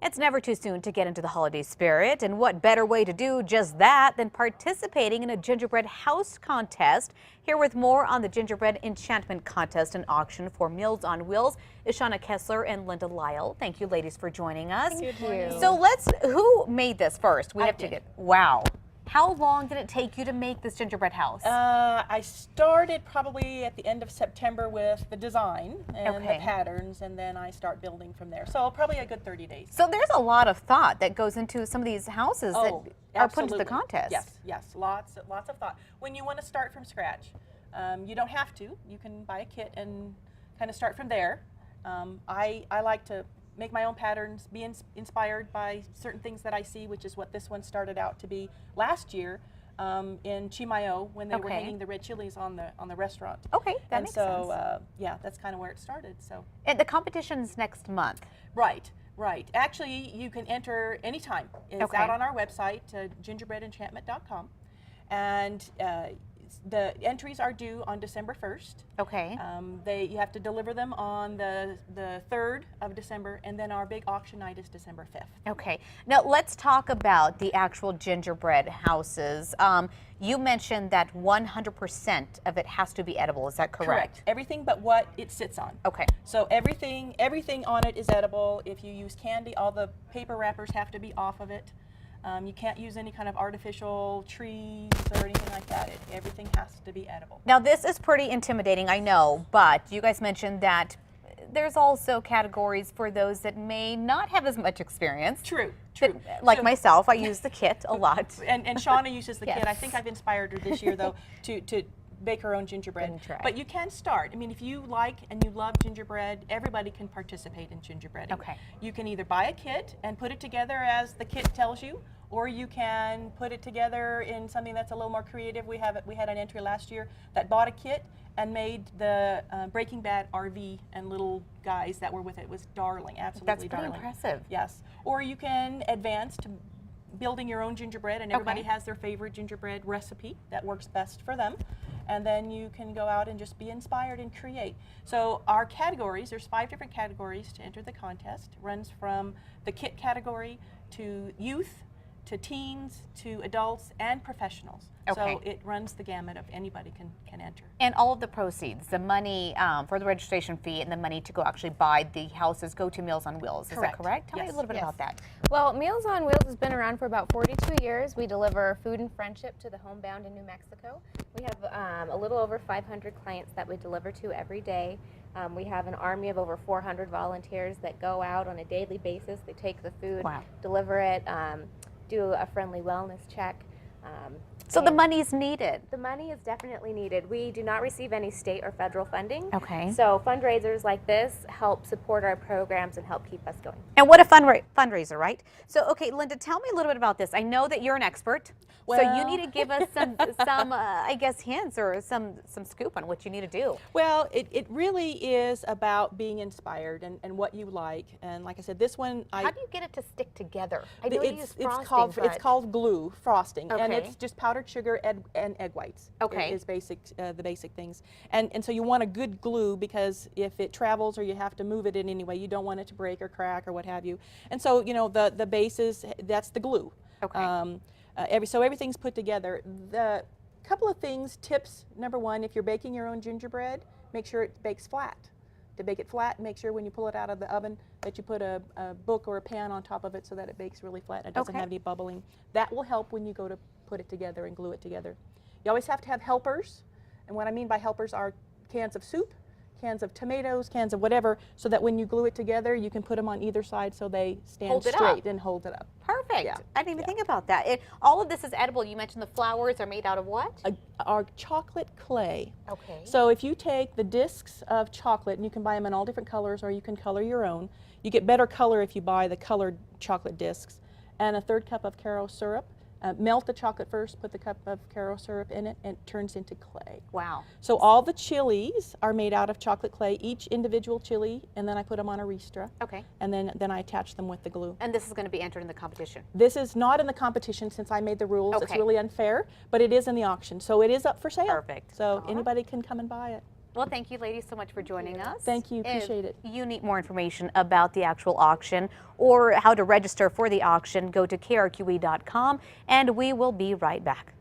It's never too soon to get into the holiday spirit, and what better way to do just that than participating in a gingerbread house contest. Here with more on the Gingerbread Enchantment Contest and auction for Meals on Wheels is Shauna Kessler and Linda Lyle. Thank you, ladies, for joining us. Thank you. So who made this first? We have to get, wow. How long did it take you to make this gingerbread house? I started probably at the end of September with the design and the patterns, and then I start building from there. So probably a good 30 days. So there's a lot of thought that goes into some of these houses that are put into the contest. Yes, lots of thought. When you want to start from scratch, you don't have to. You can buy a kit and kind of start from there. I like to make my own patterns, be inspired by certain things that I see, which is what this one started out to be last year in Chimayo when they were hanging the red chilies on the restaurant. Okay, that makes sense. Yeah, that's kind of where it started. So. And the competition's next month. Right. Actually, you can enter anytime. It's out on our website, gingerbreadenchantment.com, and the entries are due on December 1st. Okay. You have to deliver them on the 3rd of December, and then our big auction night is December 5th. Okay. Now let's talk about the actual gingerbread houses. You mentioned that 100% of it has to be edible. Is that correct? Correct. Everything but what it sits on. Okay. So everything on it is edible. If you use candy, all the paper wrappers have to be off of it. You can't use any kind of artificial trees or anything like that. Everything has to be edible. Now this is pretty intimidating, I know, but you guys mentioned that there's also categories for those that may not have as much experience. True. Like myself, I use the kit a lot. And Shauna uses the kit. I think I've inspired her this year, though, to bake her own gingerbread. But you can start. I mean, if you like and you love gingerbread, everybody can participate in gingerbread. Okay. You can either buy a kit and put it together as the kit tells you, or you can put it together in something that's a little more creative. We had an entry last year that bought a kit and made the Breaking Bad RV and little guys that were with it. It was darling, absolutely darling. That's pretty impressive. Yes. Or you can advance to building your own gingerbread, and everybody has their favorite gingerbread recipe that works best for them. And then you can go out and just be inspired and create. So our categories, there's 5 different categories to enter the contest. Runs from the kit category to youth, to teens, to adults, and professionals. So it runs the gamut of anybody can enter. And all of the proceeds, the money for the registration fee and the money to go actually buy the houses go to Meals on Wheels. Is that correct? Tell me a little bit about that. Well, Meals on Wheels has been around for about 42 years. We deliver food and friendship to the homebound in New Mexico. We have a little over 500 clients that we deliver to every day. We have an army of over 400 volunteers that go out on a daily basis. They take the food, deliver it, do a friendly wellness check. So the money's needed. The money is definitely needed. We do not receive any state or federal funding. Okay. So fundraisers like this help support our programs and help keep us going. And what a fundraiser, right? So, okay, Linda, tell me a little bit about this. I know that you're an expert, so you need to give us some I guess, hints or some scoop on what you need to do. Well, it really is about being inspired and what you like. And like I said, this one, How do you get it to stick together? I know you use frosting, it's called glue frosting, and it's just powdered sugar and egg whites. Is the basic things. And so you want a good glue, because if it travels or you have to move it in any way, you don't want it to break or crack or what have you. And so, you know, the base is, that's the glue. So everything's put together. The couple of things, tips, number one, if you're baking your own gingerbread, make sure it bakes flat. To bake it flat, make sure when you pull it out of the oven that you put a book or a pan on top of it so that it bakes really flat and it doesn't have any bubbling. That will help when you go to put it together and glue it together. You always have to have helpers, and what I mean by helpers are cans of soup, cans of tomatoes, cans of whatever, so that when you glue it together, you can put them on either side so they stand straight and hold it up. Perfect. Yeah. I didn't even think about that. All of this is edible. You mentioned the flowers are made out of what? Our chocolate clay. Okay. So if you take the discs of chocolate, and you can buy them in all different colors, or you can color your own. You get better color if you buy the colored chocolate discs. And a 1/3 cup of Caro syrup. Melt the chocolate first, put the cup of Caro syrup in it, and it turns into clay. Wow. So all the chilies are made out of chocolate clay, each individual chili, and then I put them on a ristra. Okay. And then I attach them with the glue. And this is going to be entered in the competition? This is not in the competition since I made the rules. It's really unfair, but it is in the auction. So it is up for sale. Perfect. So anybody can come and buy it. Well, thank you ladies so much for joining us. Thank you, appreciate it. If you need more information about the actual auction or how to register for the auction, go to krqe.com and we will be right back.